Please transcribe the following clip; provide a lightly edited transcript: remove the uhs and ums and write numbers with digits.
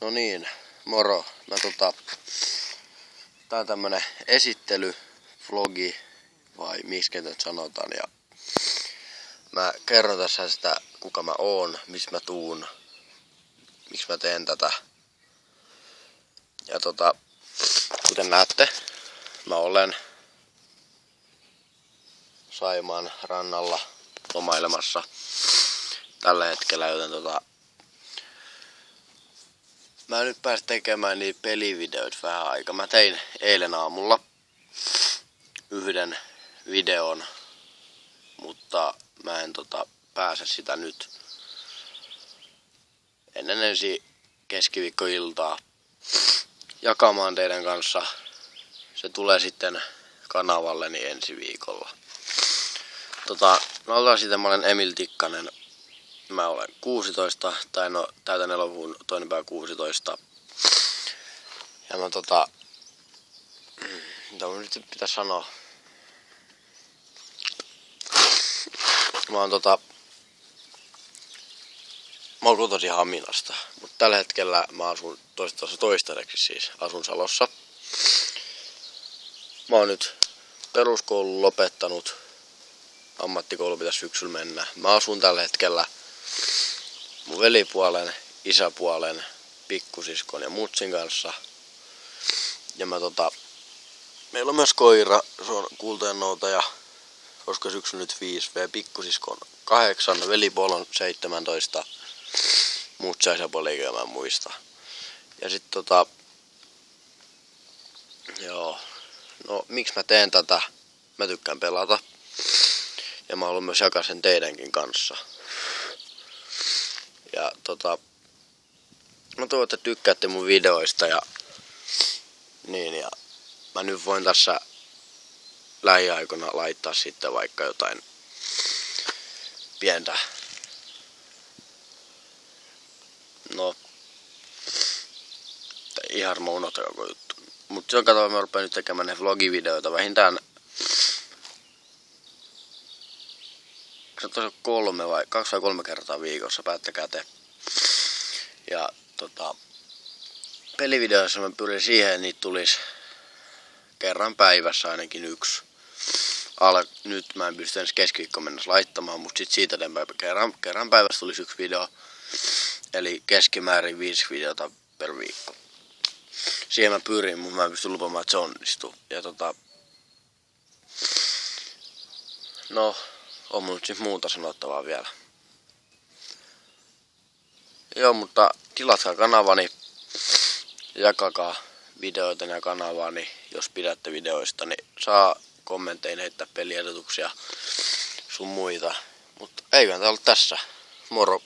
No niin, moro. Tää on tämmönen esittely, vlogi vai miksi nyt sanotaan. Ja mä kerron tässä sitä, kuka mä oon, missä mä tuun, miksi mä teen tätä. Ja kuten näette, mä olen Saimaan rannalla lomailemassa tällä hetkellä, joten mä en nyt pääse tekemään niitä pelivideoita vähän aikaa. Mä tein eilen aamulla yhden videon, mutta mä en pääse sitä nyt ennen ensi keskiviikkoiltaa jakamaan teidän kanssa. Se tulee sitten kanavalleni ensi viikolla. Mä olen Emil Tikkanen. Mä olen 16, tai no täytän elokuun 2. päivä 16. Ja mitä mun nyt pitäisi sanoa? Mä oon kotoisin Haminasta, mutta tällä hetkellä mä asun toistaiseksi siis asun Salossa. Mä oon nyt peruskoulun lopettanut. Ammattikoulu pitäisi syksyllä mennä. Mä asun tällä hetkellä mun velipuolen, isäpuolen, pikkusiskon ja mutsin kanssa. Ja meillä on myös koira, se on kultajannoutaja, koska syksy nyt 5, pikkusiskon 8, velipuoli on 17, mutsi ja isäpuoli eikä mä muista. Ja sit joo, no miksi mä teen tätä? Mä tykkään pelata. Ja mä haluan myös jakaa sen teidänkin kanssa. Ja mä toivon, että tykkäätte mun videoista ja mä nyt voin tässä lähiaikoina laittaa sitten vaikka jotain pientä, no ihan mä unohtan koko juttu. Mut joka tavalla mä rupean nyt tekemään ne vlogivideoita vähintään 2 vai 3 kertaa viikossa, päättäkää te. Ja pelivideoissa mä pyrin siihen, että niitä tulisi kerran päivässä ainakin yksi. Nyt mä en pysty ensi keskiviikkoon mennessä laittamaan, mutta sit siitä kerran päivässä tulisi yksi video. Eli keskimäärin 5 videota per viikko. Siihen mä pyrin, mutta mä en pysty lupaamaan, että se onnistuu. Ja no, on mun nyt siis muuta sanottavaa vielä. Joo, mutta tilatkaa kanavani, jakakaa videoitani ja kanavaani, jos pidätte videoista, niin saa kommentteihin heittää peliehdotuksia sun muita. Mutta eiköhän tää ollut tässä. Moro!